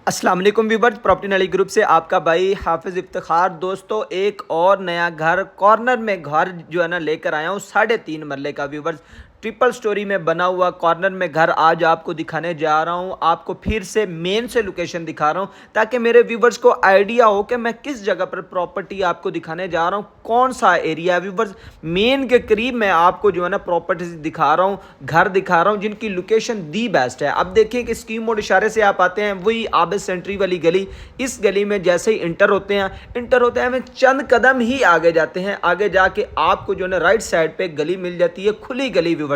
अस्सलाम वालेकुम viewers, property नली ग्रुप से आपका भाई हाफिज़ इफ्तिखार। दोस्तों, एक और नया घर कॉर्नर में घर जो है ना लेकर आया हूँ। 3.5 मरले का व्यूअर्स, ट्रिपल स्टोरी में बना हुआ कॉर्नर में घर आज आपको दिखाने जा रहा हूँ। आपको फिर से मेन से लोकेशन दिखा रहा हूँ ताकि मेरे व्यूवर्स को आइडिया हो कि मैं किस जगह पर प्रॉपर्टी आपको दिखाने जा रहा हूँ, कौन सा एरिया है। व्यूवर्स, मेन के करीब मैं आपको जो है ना प्रॉपर्टी दिखा रहा हूँ, घर दिखा रहा हूँ जिनकी लोकेशन दी बेस्ट है। अब देखिए कि स्कीम मोड इशारे से आप आते हैं वही आबिद सेंट्री वाली गली। इस गली में जैसे ही इंटर होते हैं हमें चंद कदम ही आगे जाते हैं, आगे जाके आपको जो है ना राइट साइड पे गली मिल जाती है, खुली गली। व्यूवर्स,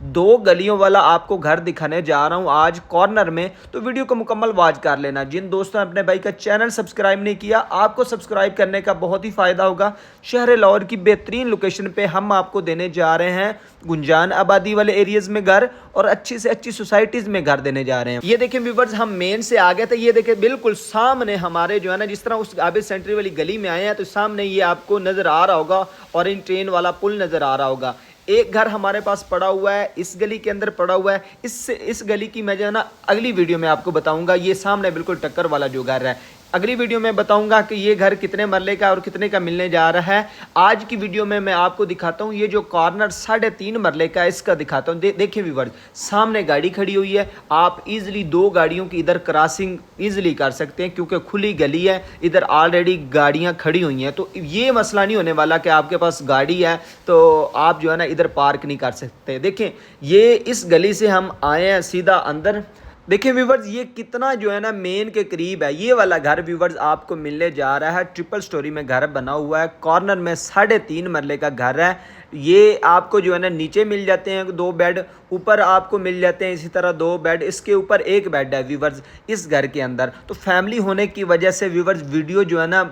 2 गलियों वाला आपको घर दिखाने जा रहा हूं आज कॉर्नर में, तो वीडियो को मुकम्मल वॉच कर लेना। जिन दोस्तों ने अपने भाई का चैनल सब्सक्राइब नहीं किया, आपको सब्सक्राइब करने का बहुत ही फायदा होगा। शहर लाहौर की बेहतरीन लोकेशन पे हम आपको देने जा रहे हैं गुंजान आबादी वाले एरियाज में घर और अच्छी से अच्छी सोसाइटीज में घर देने जा रहे हैं। ये देखें व्यूवर्स, हम मेन से आ गए थे। ये देखें बिल्कुल सामने हमारे जो है ना, जिस तरह उस आबिद सेंट्री वाली गली में आए हैं तो सामने ये आपको नजर आ रहा होगा और इन ट्रेन वाला पुल नजर आ रहा होगा। एक घर हमारे पास पड़ा हुआ है, इस गली के अंदर पड़ा हुआ है। इस गली की मैं जो है ना अगली वीडियो में आपको बताऊंगा। ये सामने बिल्कुल टक्कर वाला जो घर है, अगली वीडियो में बताऊंगा कि ये घर कितने मरले का और कितने का मिलने जा रहा है। आज की वीडियो में मैं आपको दिखाता हूँ ये जो कॉर्नर 3.5 मरले का है, इसका दिखाता हूँ। देखिए व्यूअर्स, सामने गाड़ी खड़ी हुई है। आप इजीली 2 गाड़ियों की इधर क्रॉसिंग इजीली कर सकते हैं क्योंकि खुली गली है, इधर ऑलरेडी गाड़ियाँ खड़ी हुई हैं। तो ये मसला नहीं होने वाला कि आपके पास गाड़ी है तो आप जो है ना इधर पार्क नहीं कर सकते। देखें, ये इस गली से हम आए हैं सीधा अंदर। देखिए व्यूवर्स, ये कितना जो है ना मेन के करीब है। ये वाला घर व्यूवर्स आपको मिलने जा रहा है, ट्रिपल स्टोरी में घर बना हुआ है, कॉर्नर में 3.5 मरले का घर है। ये आपको जो है ना नीचे मिल जाते हैं 2 बेड, ऊपर आपको मिल जाते हैं इसी तरह 2 बेड, इसके ऊपर 1 बेड है व्यूवर्स इस घर के अंदर। तो फैमिली होने की वजह से व्यूवर्स वीडियो जो है ना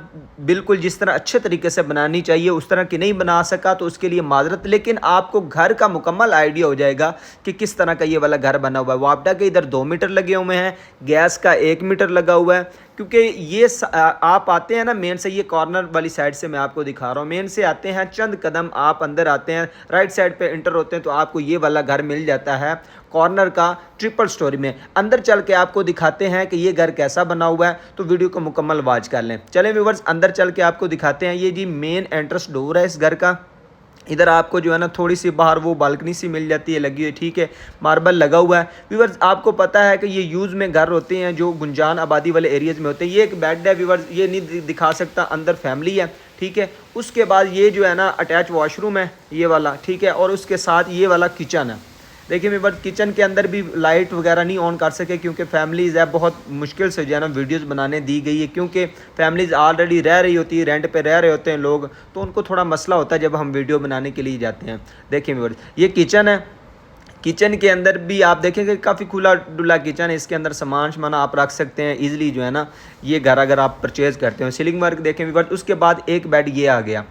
बिल्कुल जिस तरह अच्छे तरीके से बनानी चाहिए उस तरह की नहीं बना सका, तो उसके लिए माजरत। लेकिन आपको घर का मुकम्मल आइडिया हो जाएगा कि किस तरह का ये वाला घर बना हुआ है। वापडा के इधर 2 मीटर लगे हुए हैं, गैस का 1 मीटर लगा हुआ है। क्योंकि ये आप आते हैं ना मेन से, ये कॉर्नर वाली साइड से मैं आपको दिखा रहा हूँ। मेन से आते हैं, चंद कदम आप अंदर आते हैं, राइट साइड पे इंटर होते हैं तो आपको ये वाला घर मिल जाता है कॉर्नर का ट्रिपल स्टोरी में। अंदर चल के आपको दिखाते हैं कि ये घर कैसा बना हुआ है, तो वीडियो को मुकम्मल वॉच कर लें। चलें व्यूवर्स, अंदर चल के आपको दिखाते हैं। ये जी मेन एंट्रेंस डोर है इस घर का। इधर आपको जो है ना थोड़ी सी बाहर वो बालकनी सी मिल जाती है, लगी हुई, ठीक है, मार्बल लगा हुआ है। व्यूवर्स, आपको पता है कि ये यूज़ में घर होते हैं जो गुंजान आबादी वाले एरियाज़ में होते हैं। ये एक बेड है व्यूवर्स, ये नहीं दिखा सकता, अंदर फैमिली है, ठीक है। उसके बाद ये जो है ना अटैच वॉशरूम है ये वाला, ठीक है, और उसके साथ ये वाला किचन है। देखिए व्यूअर्स, किचन के अंदर भी लाइट वगैरह नहीं ऑन कर सके क्योंकि फैमिलीज़ है, बहुत मुश्किल से जो है ना वीडियोस बनाने दी गई है क्योंकि फैमिलीज़ ऑलरेडी रह रही होती है, रेंट पे रह रहे होते हैं लोग, तो उनको थोड़ा मसला होता है जब हम वीडियो बनाने के लिए जाते हैं। देखिए व्यूअर्स, ये किचन है। किचन के अंदर भी आप देखेंगे काफ़ी खुला डुला किचन है, इसके अंदर सामान आप रख सकते हैं इजीली जो है ना, ये घर अगर आप परचेज़ करते हो। सीलिंग वर्क देखें व्यूअर्स, उसके बाद एक बेड ये आ गया,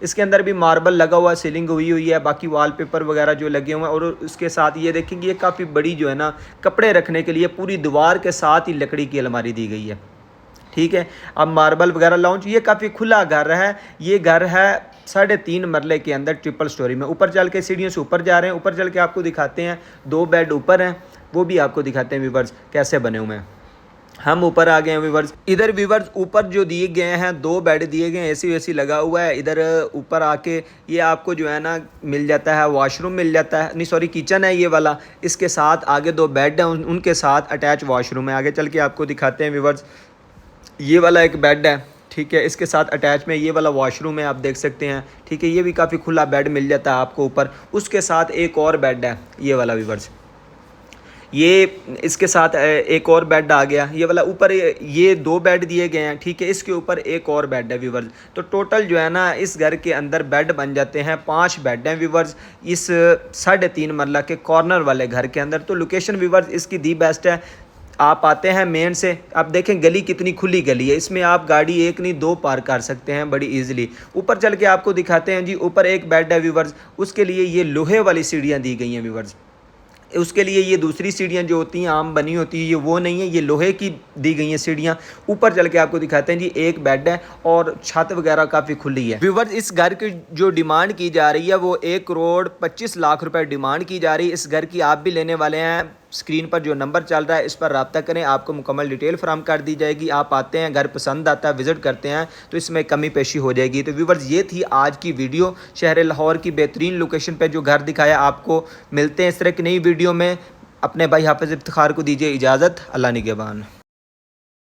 इसके अंदर भी मार्बल लगा हुआ, सीलिंग हुई है, बाकी वॉलपेपर वगैरह जो लगे हुए हैं। और उसके साथ ये देखेंगे ये काफ़ी बड़ी जो है ना कपड़े रखने के लिए पूरी दीवार के साथ ही लकड़ी की अलमारी दी गई है, ठीक है। अब मार्बल वगैरह लाउंज, ये काफ़ी खुला घर है। ये घर है 3.5 मरले के अंदर ट्रिपल स्टोरी में। ऊपर चल के सीढ़ियों से ऊपर जा रहे हैं, ऊपर चल के आपको दिखाते हैं 2 बेड ऊपर हैं, वो भी आपको दिखाते हैं व्यूवर्स कैसे बने हुए हैं। हम ऊपर आ गए हैं व्यूवर्स। इधर व्यूवर्स ऊपर जो दिए गए हैं 2 बेड दिए गए हैं, एसी वेसी लगा हुआ है। इधर ऊपर आके ये आपको जो है ना मिल जाता है वॉशरूम, मिल जाता है, नहीं सॉरी किचन है ये वाला। इसके साथ आगे 2 बेड हैं, उनके साथ अटैच वॉशरूम है। आगे चल के आपको दिखाते हैं व्यूवर्स, ये वाला एक बेड है, ठीक है, इसके साथ अटैच में ये वाला वॉशरूम है, आप देख सकते हैं, ठीक है। ये भी काफ़ी खुला बेड मिल जाता है आपको ऊपर। उसके साथ एक और बेड है ये वाला व्यूवर्स, ये इसके साथ एक और बेड आ गया ये वाला। ऊपर ये 2 बेड दिए गए हैं, ठीक है, इसके ऊपर एक और बेड है व्यूवर्स। तो टोटल जो है ना इस घर के अंदर बेड बन जाते हैं 5 बेड हैं व्यूवर्स इस 3.5 मरला के कॉर्नर वाले घर के अंदर। तो लोकेशन व्यूवर्स इसकी दी बेस्ट है। आप आते हैं मेन से, आप देखें गली कितनी खुली गली है, इसमें आप गाड़ी 1 नहीं 2 पार्क कर सकते हैं बड़ी इजीली। ऊपर चल के आपको दिखाते हैं जी, ऊपर एक बेड है व्यूवर्स, उसके लिए ये लोहे वाली सीढ़ियाँ दी गई हैं व्यूवर्स। उसके लिए ये दूसरी सीढ़ियाँ जो होती हैं आम बनी होती है, ये वो नहीं है, ये लोहे की दी गई हैं सीढ़ियाँ। ऊपर चल के आपको दिखाते हैं जी, एक बेड है और छत वगैरह काफ़ी खुली है। व्यूवर्स, इस घर की जो डिमांड की जा रही है वो 1 करोड़ 25 लाख रुपए डिमांड की जा रही है। इस घर की आप भी लेने वाले हैं स्क्रीन पर जो नंबर चल रहा है इस पर रब्ता करें, आपको मुकम्मल डिटेल फराहम कर दी जाएगी। आप आते हैं, घर पसंद आता है, विज़िट करते हैं तो इसमें कमी पेशी हो जाएगी। तो व्यूवर्स ये थी आज की वीडियो, शहर लाहौर की बेहतरीन लोकेशन पर जो घर दिखाया आपको। मिलते हैं इस तरह की नई वीडियो में। अपने भाई हाफिज़ इफ्तिखार को दीजिए इजाज़त। अल्लाह निगहबान।